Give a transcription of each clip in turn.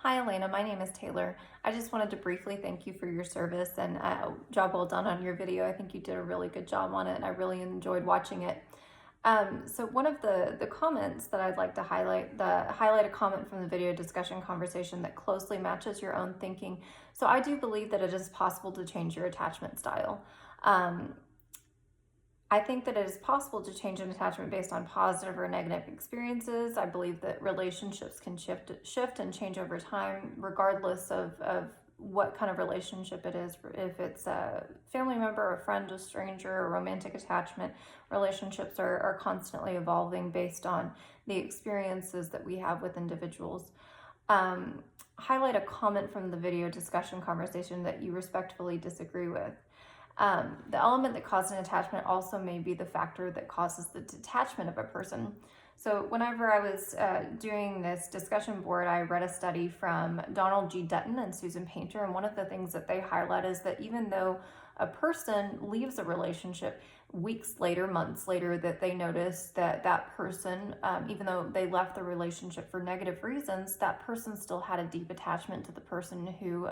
Hi, Elena. My name is Taylor. I just wanted to briefly thank you for your service and job well done on your video. I think you did a really good job on it, and I really enjoyed watching it. So one of the comments that I'd like to highlight a comment from the video discussion conversation that closely matches your own thinking. So I do believe that it is possible to change your attachment style. I think that it is possible to change an attachment based on positive or negative experiences. I believe that relationships can shift and change over time, regardless of what kind of relationship it is. If it's a family member, a friend, a stranger, a romantic attachment, relationships are constantly evolving based on the experiences that we have with individuals. Highlight a comment from the video discussion conversation that you respectfully disagree with. The element that caused an attachment also may be the factor that causes the detachment of a person. So whenever I was doing this discussion board, I read a study from Donald G. Dutton and Susan Painter, and one of the things that they highlight is that even though a person leaves a relationship, weeks later, months later, that they notice that that person, even though they left the relationship for negative reasons, that person still had a deep attachment to the person who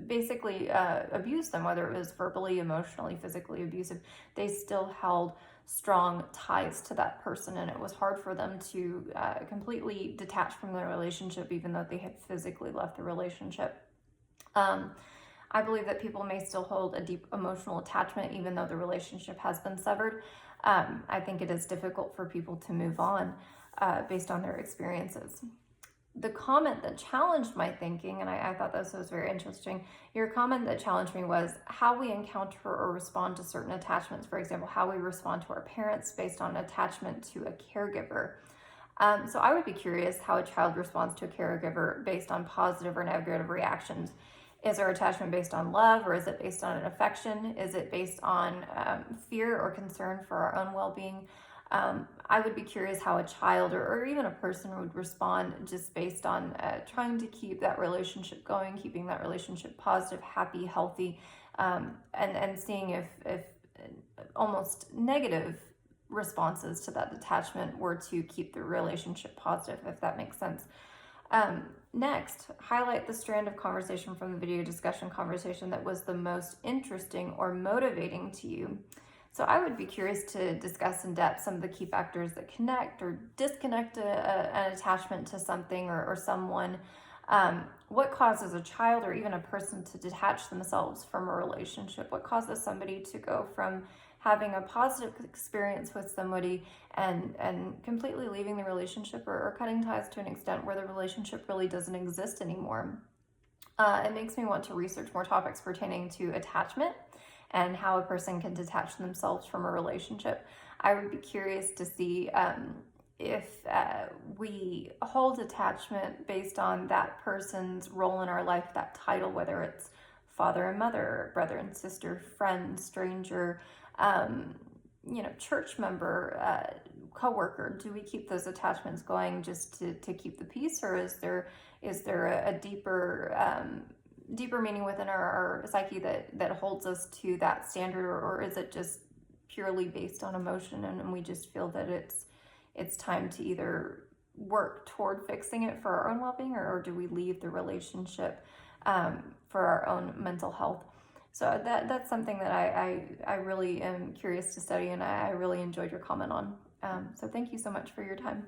basically abused them, whether it was verbally, emotionally, physically abusive. They still held strong ties to that person, and it was hard for them to completely detach from the relationship, even though they had physically left the relationship. I believe that people may still hold a deep emotional attachment even though the relationship has been severed. I think it is difficult for people to move on based on their experiences. The comment that challenged my thinking, and I thought this was very interesting, your comment that challenged me was how we encounter or respond to certain attachments. For example, how we respond to our parents based on attachment to a caregiver. So I would be curious how a child responds to a caregiver based on positive or negative reactions. Is our attachment based on love, or is it based on an affection? Is it based on fear or concern for our own well-being? I would be curious how a child or even a person would respond just based on trying to keep that relationship going, keeping that relationship positive, happy, healthy, and seeing if almost negative responses to that detachment were to keep the relationship positive, if that makes sense. Next, highlight the strand of conversation from the video discussion conversation that was the most interesting or motivating to you. So I would be curious to discuss in depth some of the key factors that connect or disconnect an attachment to something or someone. What causes a child or even a person to detach themselves from a relationship? What causes somebody to go from having a positive experience with somebody and completely leaving the relationship or cutting ties to an extent where the relationship really doesn't exist anymore? It makes me want to research more topics pertaining to attachment and how a person can detach themselves from a relationship. I would be curious to see if we hold attachment based on that person's role in our life, that title, whether it's father and mother, brother and sister, friend, stranger, church member, coworker. Do we keep those attachments going just to keep the peace, or is there a deeper meaning within our psyche that holds us to that standard, or is it just purely based on emotion and we just feel that it's time to either work toward fixing it for our own well-being, or do we leave the relationship for our own mental health? So that's something that I really am curious to study, and I really enjoyed your comment on. So thank you so much for your time.